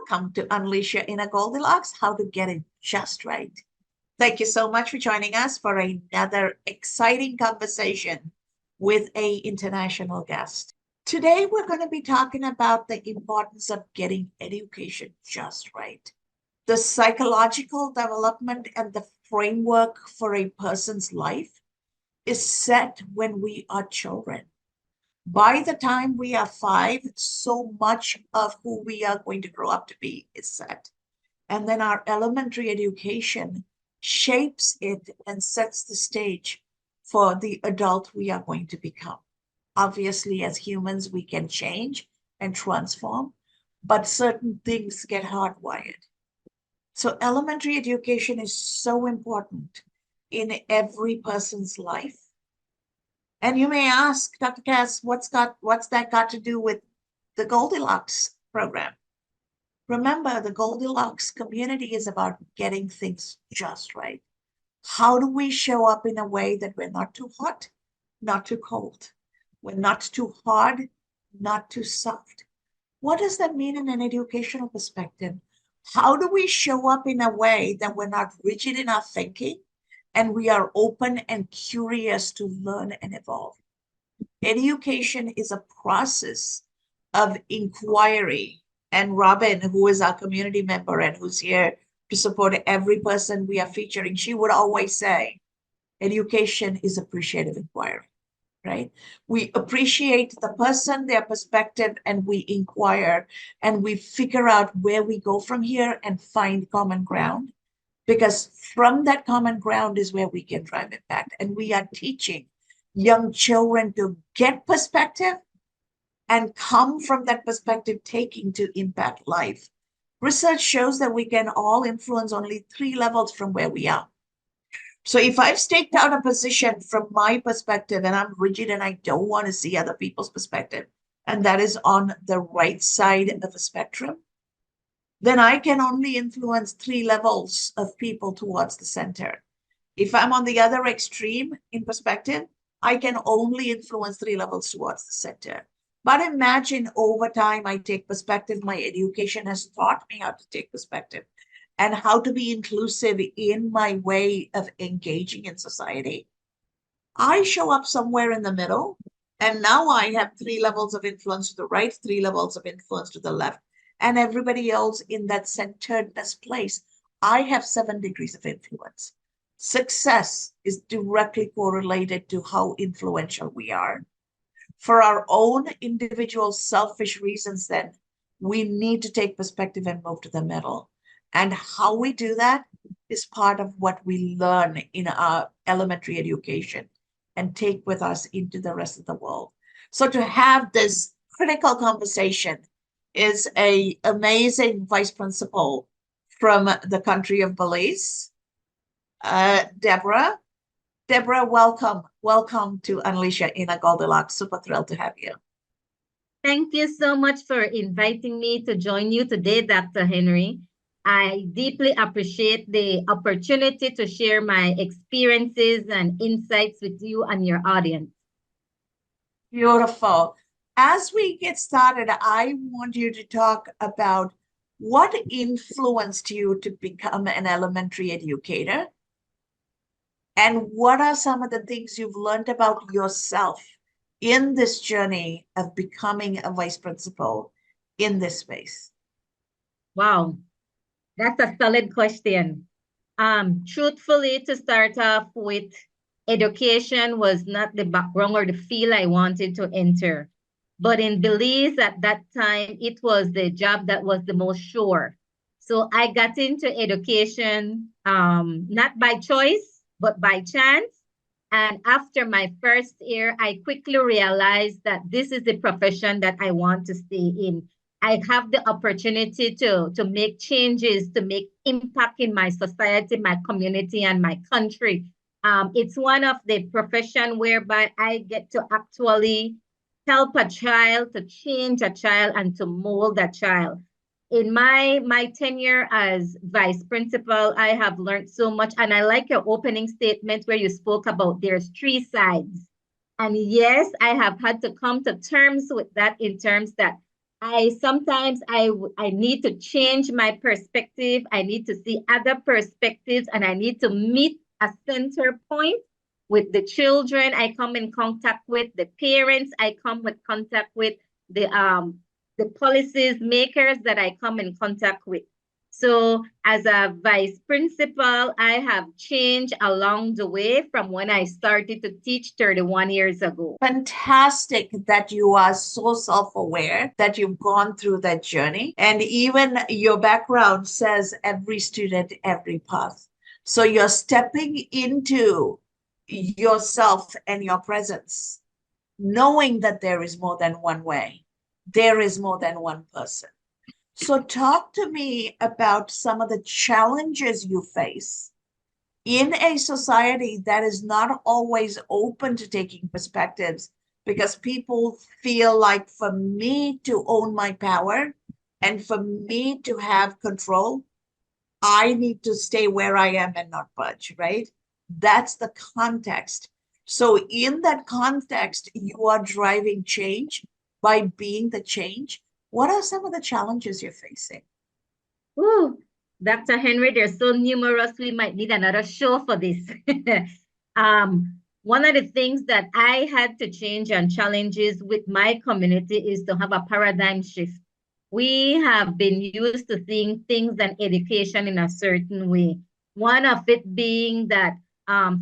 Welcome to Unleash Your Inner Goldilocks, how to get it just right. Thank you so much for joining us for another exciting conversation with an international guest. Today, we're going to be talking about the importance of getting education just right. The psychological development and the framework for a person's life is set when we are children. By the time we are 5, so much of who we are going to grow up to be is set. And then our elementary education shapes it and sets the stage for the adult we are going to become. Obviously, as humans, we can change and transform, but certain things get hardwired. So elementary education is so important in every person's life. And you may ask, Dr. Cass, what's that got to do with the Goldilocks program? Remember, the Goldilocks community is about getting things just right. How do we show up in a way that we're not too hot, not too cold? We're not too hard, not too soft. What does that mean in an educational perspective? How do we show up in a way that we're not rigid in our thinking and we are open and curious to learn and evolve? Education is a process of inquiry. And Robin, who is our community member and who's here to support every person we are featuring, she would always say, education is appreciative inquiry, right? We appreciate the person, their perspective, and we inquire and we figure out where we go from here and find common ground. Because from that common ground is where we can drive impact. And we are teaching young children to get perspective and come from that perspective taking to impact life. Research shows that we can all influence only 3 levels from where we are. So if I've staked out a position from my perspective and I'm rigid and I don't want to see other people's perspective, and that is on the right side of the spectrum, then I can only influence 3 levels of people towards the center. If I'm on the other extreme in perspective, I can only influence 3 levels towards the center. But imagine over time, I take perspective. My education has taught me how to take perspective and how to be inclusive in my way of engaging in society. I show up somewhere in the middle, and now I have 3 levels of influence to the right, 3 levels of influence to the left, and everybody else in that centeredness place. I have 7 degrees of influence. Success is directly correlated to how influential we are. For our own individual selfish reasons, then, we need to take perspective and move to the middle. And how we do that is part of what we learn in our elementary education and take with us into the rest of the world. So to have this critical conversation is an amazing vice principal from the country of Belize, Deborah. Deborah, welcome. Welcome to Unleash Your Inner Goldilocks. Super thrilled to have you. Thank you so much for inviting me to join you today, Dr. Henry. I deeply appreciate the opportunity to share my experiences and insights with you and your audience. Beautiful. As we get started, I want you to talk about what influenced you to become an elementary educator. And what are some of the things you've learned about yourself in this journey of becoming a vice principal in this space? Wow, that's a solid question. Truthfully, to start off with, education was not the background or the field I wanted to enter. But in Belize at that time, it was the job that was the most sure. So I got into education, not by choice, but by chance. And after my first year, I quickly realized that this is the profession that I want to stay in. I have the opportunity to make changes, to make impact in my society, my community, and my country. It's one of the profession whereby I get to actually help a child, to change a child, and to mold a child. In my tenure as vice principal, I have learned so much. And I like your opening statement where you spoke about there's 3 sides. And yes, I have had to come to terms with that in terms that I need to change my perspective. I need to see other perspectives, and I need to meet a center point with the children I come in contact with, the parents I come with contact with, the policies makers that I come in contact with. So as a vice principal, I have changed along the way from when I started to teach 31 years ago. Fantastic that you are so self-aware, that you've gone through that journey. And even your background says every student, every path. So you're stepping into yourself and your presence, knowing that there is more than one way, there is more than one person. So talk to me about some of the challenges you face in a society that is not always open to taking perspectives, because people feel like, for me to own my power and for me to have control, I need to stay where I am and not budge, right? That's the context. So in that context, you are driving change by being the change. What are some of the challenges you're facing? Ooh, Dr. Henry, they're so numerous, we might need another show for this. One of the things that I had to change and challenges with my community is to have a paradigm shift. We have been used to seeing things and education in a certain way. One of it being that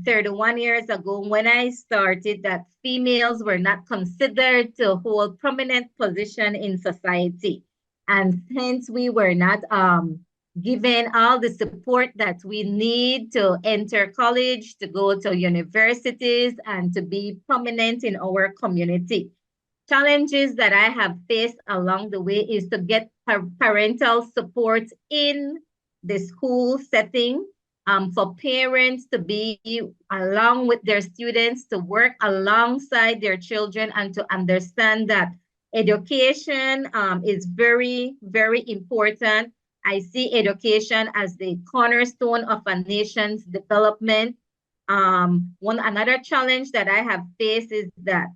31 years ago, when I started, that females were not considered to hold prominent position in society. And hence we were not given all the support that we need to enter college, to go to universities, and to be prominent in our community. Challenges that I have faced along the way is to get parental support in the school setting, for parents to be along with their students, to work alongside their children, and to understand that education is very, very important. I see education as the cornerstone of a nation's development. One another challenge that I have faced is that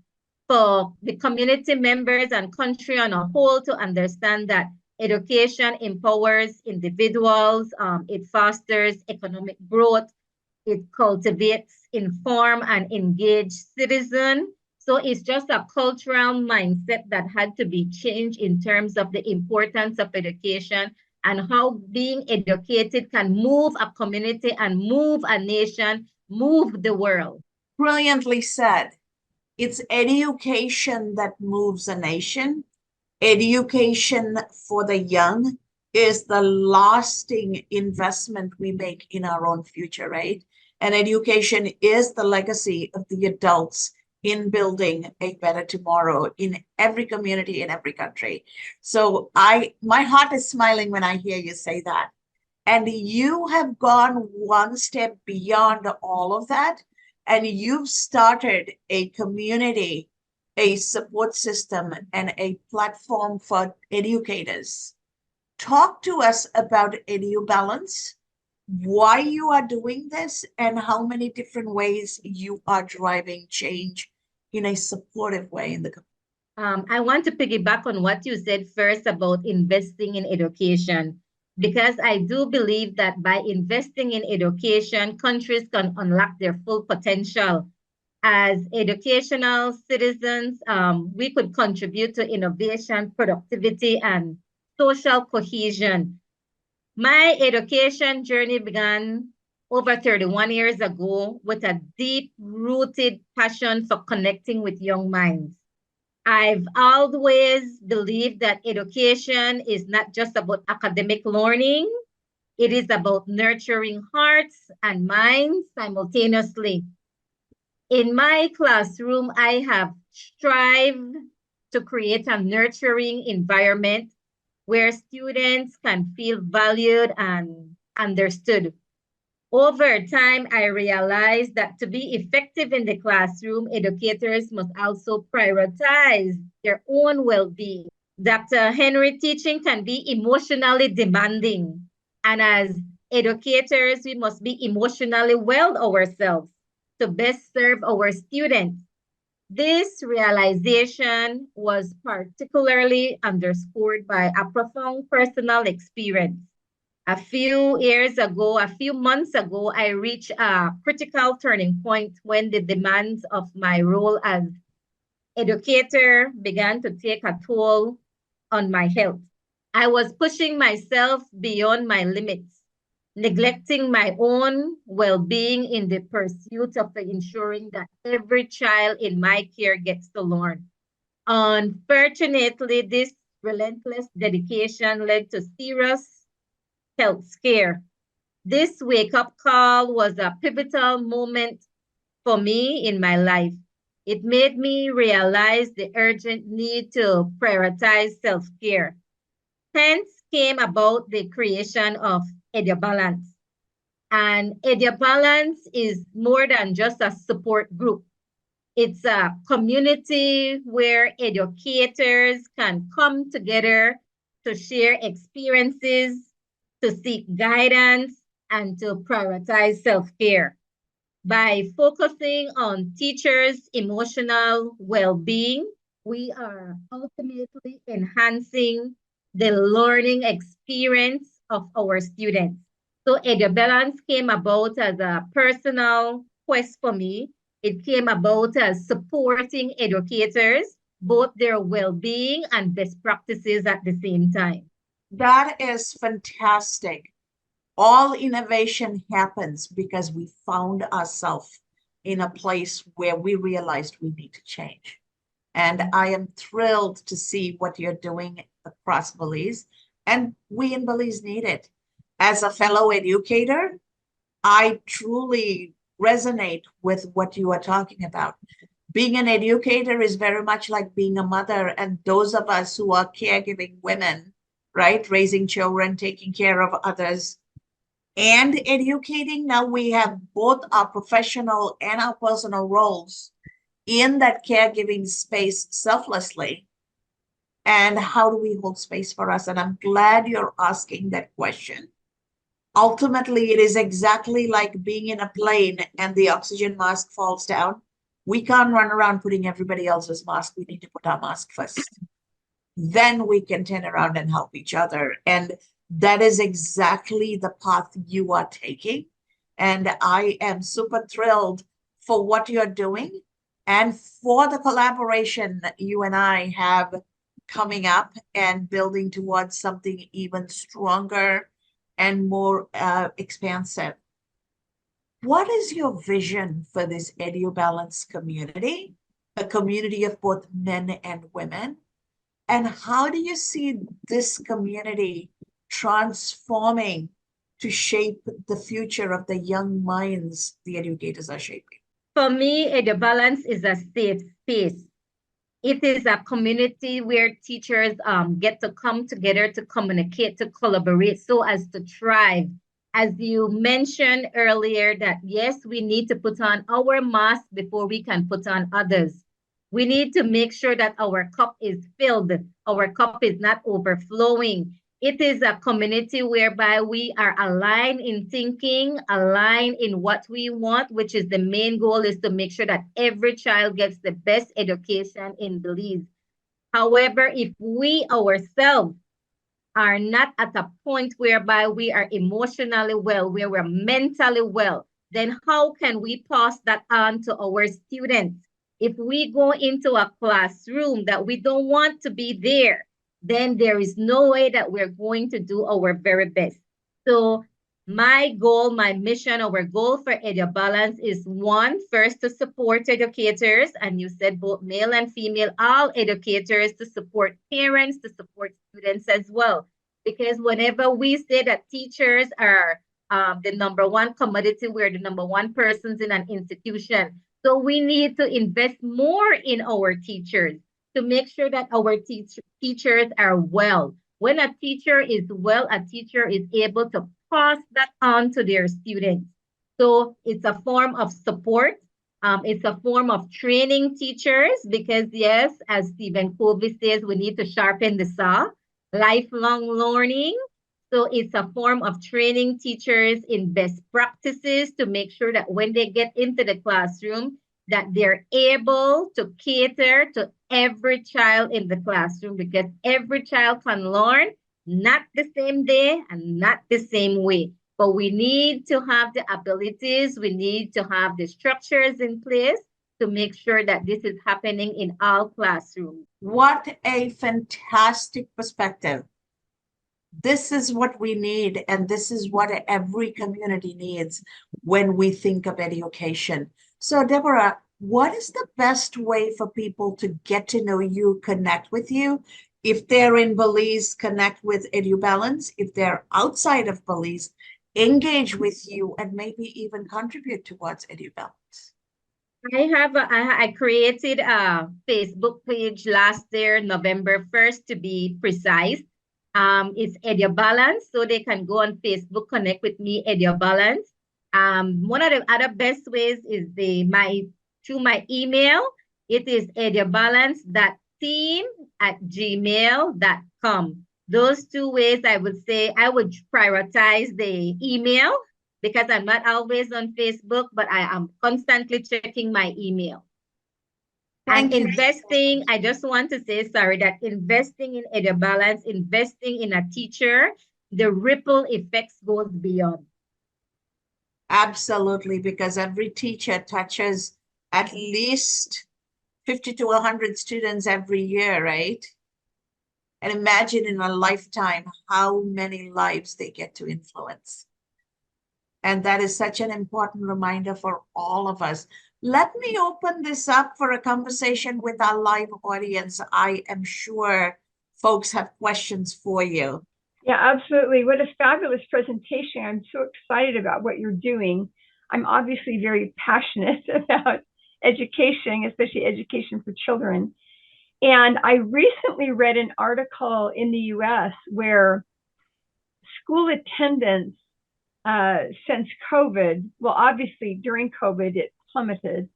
for the community members and country on a whole to understand that education empowers individuals, it fosters economic growth, it cultivates informed and engaged citizen. So it's just a cultural mindset that had to be changed in terms of the importance of education and how being educated can move a community and move a nation, move the world. Brilliantly said. It's education that moves a nation. Education for the young is the lasting investment we make in our own future, right? And education is the legacy of the adults in building a better tomorrow in every community, in every country. So my heart is smiling when I hear you say that. And you have gone one step beyond all of that, and you've started a community, a support system, and a platform for educators. Talk to us about EduBalance, why you are doing this, and how many different ways you are driving change in a supportive way in the community. I want to piggyback on what you said first about investing in education, because I do believe that by investing in education, countries can unlock their full potential. As educational citizens, we could contribute to innovation, productivity, and social cohesion. My education journey began over 31 years ago with a deep-rooted passion for connecting with young minds. I've always believed that education is not just about academic learning, it is about nurturing hearts and minds simultaneously. In my classroom, I have strived to create a nurturing environment where students can feel valued and understood. Over time, I realized that to be effective in the classroom, educators must also prioritize their own well-being. Dr. Henry, teaching can be emotionally demanding. And as educators, we must be emotionally well ourselves to best serve our students. This realization was particularly underscored by a profound personal experience. A few years ago, a few months ago, I reached a critical turning point when the demands of my role as educator began to take a toll on my health. I was pushing myself beyond my limits, neglecting my own well being in the pursuit of ensuring that every child in my care gets to learn. Unfortunately, this relentless dedication led to serious health scare. This wake up call was a pivotal moment for me in my life. It made me realize the urgent need to prioritize self care. Hence came about the creation of EduBalance. And EduBalance is more than just a support group. It's a community where educators can come together to share experiences, to seek guidance, and to prioritize self care. By focusing on teachers' emotional well being, we are ultimately enhancing the learning experience of our students. So, EduBalance came about as a personal quest for me. It came about as supporting educators, both their well being and best practices at the same time. That is fantastic. All innovation happens because we found ourselves in a place where we realized we need to change. And I am thrilled to see what you're doing across Belize. And we in Belize need it. As a fellow educator, I truly resonate with what you are talking about. Being an educator is very much like being a mother. And those of us who are caregiving women, right, raising children, taking care of others, and educating, now we have both our professional and our personal roles in that caregiving space selflessly. And how do we hold space for us? And I'm glad you're asking that question. Ultimately, it is exactly like being in a plane and the oxygen mask falls down. We can't run around putting everybody else's mask. We need to put our mask first. Then we can turn around and help each other. And that is exactly the path you are taking. And I am super thrilled for what you're doing and for the collaboration that you and I have coming up and building towards something even stronger and more expansive. What is your vision for this EduBalance community, a community of both men and women? And how do you see this community transforming to shape the future of the young minds the educators are shaping? For me, EduBalance is a safe space. It is a community where teachers get to come together to communicate, to collaborate so as to thrive. As you mentioned earlier, that yes, we need to put on our mask before we can put on others. We need to make sure that our cup is filled, our cup is not overflowing. It is a community whereby we are aligned in thinking, aligned in what we want, which is the main goal is to make sure that every child gets the best education in Belize. However, if we ourselves are not at a point whereby we are emotionally well, where we're mentally well, then how can we pass that on to our students? If we go into a classroom that we don't want to be there, then there is no way that we're going to do our very best. So my goal, my mission, our goal for EduBalance is one, first to support educators, and you said both male and female, all educators, to support parents, to support students as well. Because whenever we say that teachers are the number one commodity, we're the number one persons in an institution. So we need to invest more in our teachers to make sure that our teachers are well. When a teacher is well, a teacher is able to pass that on to their students. So it's a form of support. It's a form of training teachers because, yes, as Stephen Covey says, we need to sharpen the saw, lifelong learning. So it's a form of training teachers in best practices to make sure that when they get into the classroom, that they're able to cater to every child in the classroom, because every child can learn not the same day and not the same way. But we need to have the abilities, we need to have the structures in place to make sure that this is happening in all classrooms. What a fantastic perspective. This is what we need, and this is what every community needs when we think of education. So, Deborah, what is the best way for people to get to know you, connect with you? If they're in Belize, connect with EduBalance. If they're outside of Belize, engage with you and maybe even contribute towards EduBalance. I created a Facebook page last year, November 1st to be precise. It's EduBalance, so they can go on Facebook, connect with me, EduBalance. One of the other best ways is through my email. It is edubalance.team@gmail.com. Those two ways, I would say I would prioritize the email, because I'm not always on Facebook, but I am constantly checking my email. And investing, I just want to say, sorry, that investing in EduBalance, investing in a teacher, the ripple effects goes beyond. Absolutely, because every teacher touches at least 50 to 100 students every year, right? And imagine in a lifetime how many lives they get to influence. And that is such an important reminder for all of us. Let me open this up for a conversation with our live audience. I am sure folks have questions for you. Yeah, absolutely. What a fabulous presentation. I'm so excited about what you're doing. I'm obviously very passionate about education, especially education for children. And I recently read an article in the US where school attendance since COVID, well, obviously during COVID, it plummeted,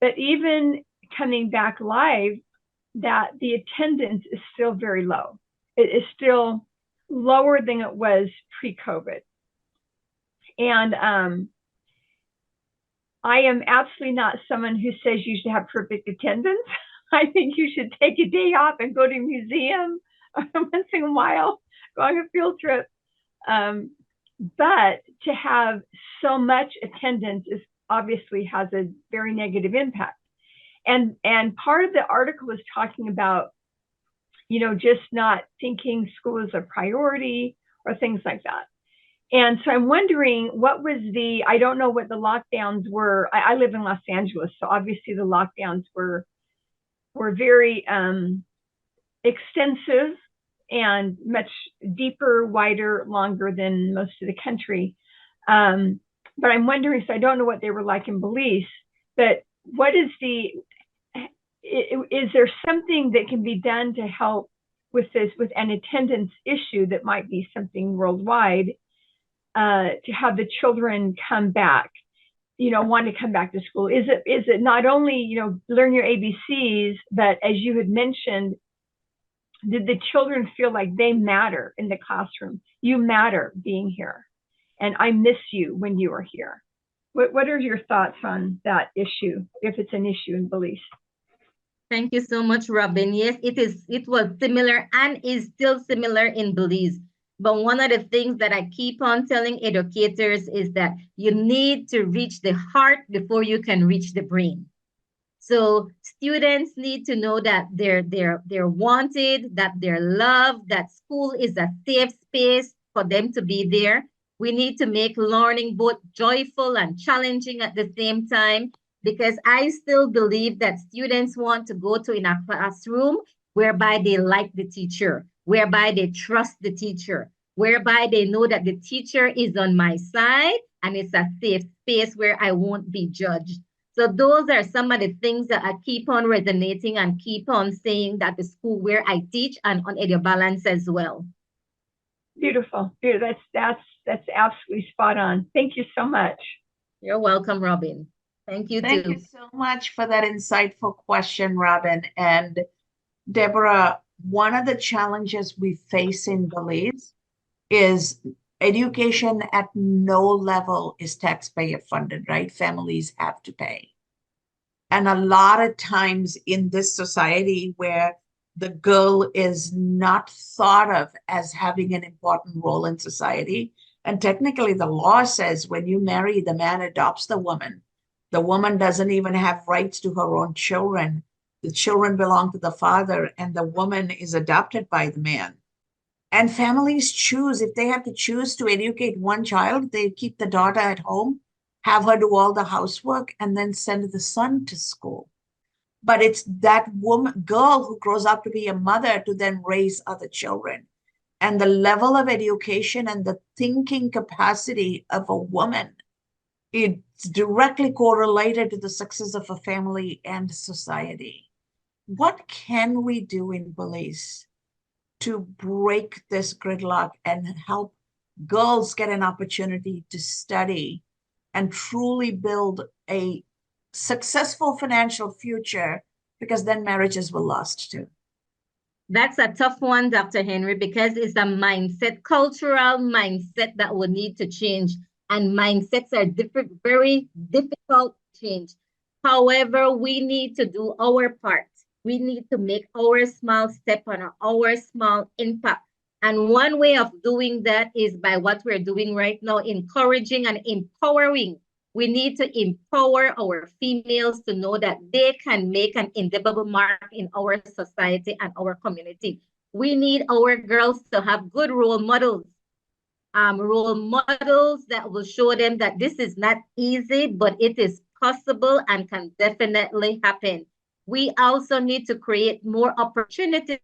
but even coming back live, that the attendance is still very low. It is still lower than it was pre-COVID. And I am absolutely not someone who says you should have perfect attendance. I think you should take a day off and go to a museum once in a while, go on a field trip. But to have so much attendance is obviously has a very negative impact. And part of the article is talking about, you know, just not thinking school is a priority or things like that. And so I'm wondering, what was I don't know what the lockdowns were. I live in Los Angeles, so obviously the lockdowns were very extensive and much deeper, wider, longer than most of the country. But I'm wondering, so I don't know what they were like in Belize, but what is is there something that can be done to help with this, with an attendance issue that might be something worldwide, to have the children come back, you know, want to come back to school? Is it not only, you know, learn your ABCs, but as you had mentioned, did the children feel like they matter in the classroom? You matter being here, and I miss you when you are here. What are your thoughts on that issue, if it's an issue in Belize? Thank you so much, Robin. Yes, it was similar and is still similar in Belize. But one of the things that I keep on telling educators is that you need to reach the heart before you can reach the brain. So students need to know that they're wanted, that they're loved, that school is a safe space for them to be there. We need to make learning both joyful and challenging at the same time, because I still believe that students want to go to in a classroom whereby they like the teacher, whereby they trust the teacher, whereby they know that the teacher is on my side and it's a safe space where I won't be judged. So those are some of the things that I keep on resonating and keep on saying that the school where I teach and on EduBalance as well. Beautiful. That's absolutely spot on. Thank you so much. You're welcome, Robin. Thank you too. Thank you so much for that insightful question, Robin. And Deborah, one of the challenges we face in Belize is education at no level is taxpayer funded, right? Families have to pay. And a lot of times in this society where the girl is not thought of as having an important role in society, and technically the law says when you marry, the man adopts the woman. The woman doesn't even have rights to her own children. The children belong to the father, and the woman is adopted by the man. And families choose, if they have to choose to educate one child, they keep the daughter at home, have her do all the housework, and then send the son to school. But it's that woman, girl who grows up to be a mother to then raise other children. And the level of education and the thinking capacity of a woman, it's directly correlated to the success of a family and society. What can we do in Belize to break this gridlock and help girls get an opportunity to study and truly build a successful financial future, because then marriages will last too? That's a tough one, Dr. Henry, because it's a mindset, cultural mindset that will need to change. And mindsets are different, very difficult to change. However, we need to do our part. We need to make our small step on our small impact. And one way of doing that is by what we're doing right now, encouraging and empowering. We need to empower our females to know that they can make an indelible mark in our society and our community. We need our girls to have good role models that will show them that this is not easy, but it is possible and can definitely happen. We also need to create more opportunities,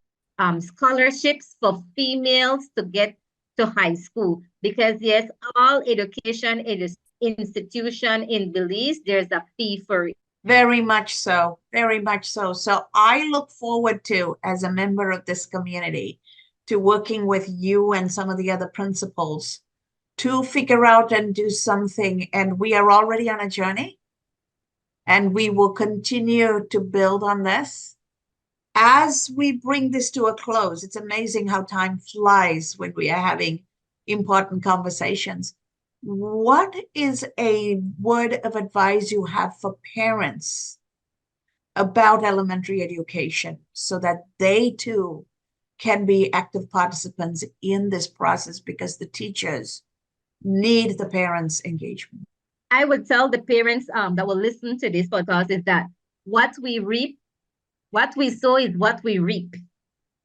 scholarships for females to get to high school, because yes, all education is institution in Belize, there's a fee for it. Very much so, very much so. So I look forward to, as a member of this community, to working with you and some of the other principals to figure out and do something. And we are already on a journey, and we will continue to build on this. As we bring this to a close, it's amazing how time flies when we are having important conversations. What is a word of advice you have for parents about elementary education so that they too can be active participants in this process, because the teachers need the parents' engagement? I would tell the parents that will listen to this podcast is that what we reap, what we sow is what we reap.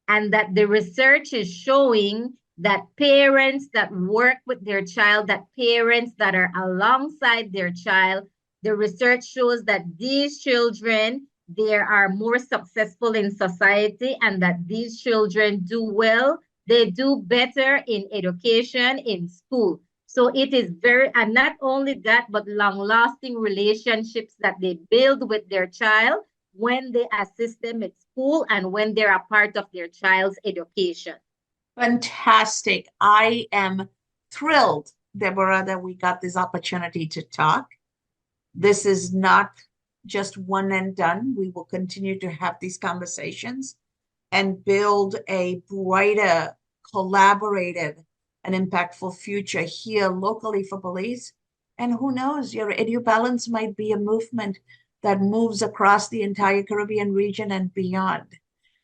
And that the research is showing that parents that work with their child, that parents that are alongside their child, the research shows that these children, they are more successful in society, and that these children do well. They do better in education, in school. So it is very, and not only that, but long-lasting relationships that they build with their child when they assist them at school and when they're a part of their child's education. Fantastic. I am thrilled, Deborah, that we got this opportunity to talk. This is not just one and done. We will continue to have these conversations and build a brighter, collaborative, and impactful future here locally for Belize. And who knows, your EduBalance might be a movement that moves across the entire Caribbean region and beyond.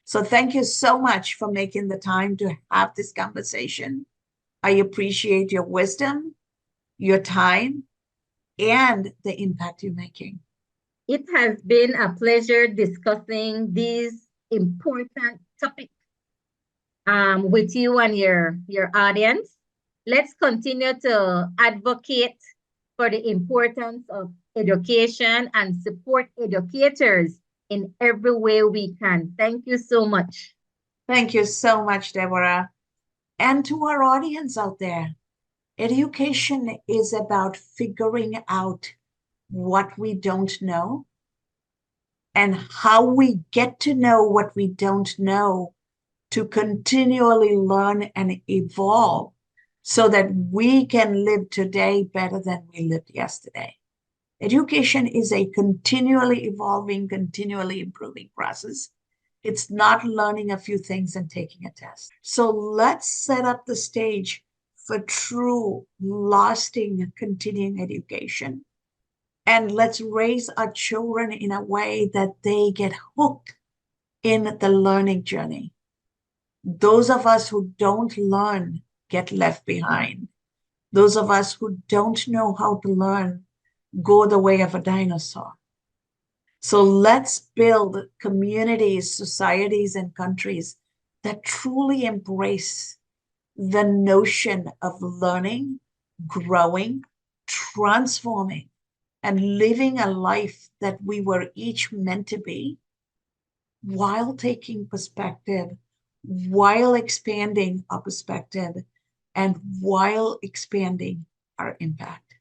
So thank you so much for making the time to have this conversation. I appreciate your wisdom, your time, and the impact you're making. It has been a pleasure discussing these important topics with you and your audience. Let's continue to advocate for the importance of education and support educators in every way we can. Thank you so much. Thank you so much, Deborah. And to our audience out there, education is about figuring out what we don't know and how we get to know what we don't know to continually learn and evolve so that we can live today better than we lived yesterday. Education is a continually evolving, continually improving process. It's not learning a few things and taking a test. So let's set up the stage for true, lasting, continuing education. And let's raise our children in a way that they get hooked in the learning journey. Those of us who don't learn get left behind. Those of us who don't know how to learn go the way of a dinosaur. So let's build communities, societies, and countries that truly embrace the notion of learning, growing, transforming, and living a life that we were each meant to be, while taking perspective, while expanding our perspective, and while expanding our impact.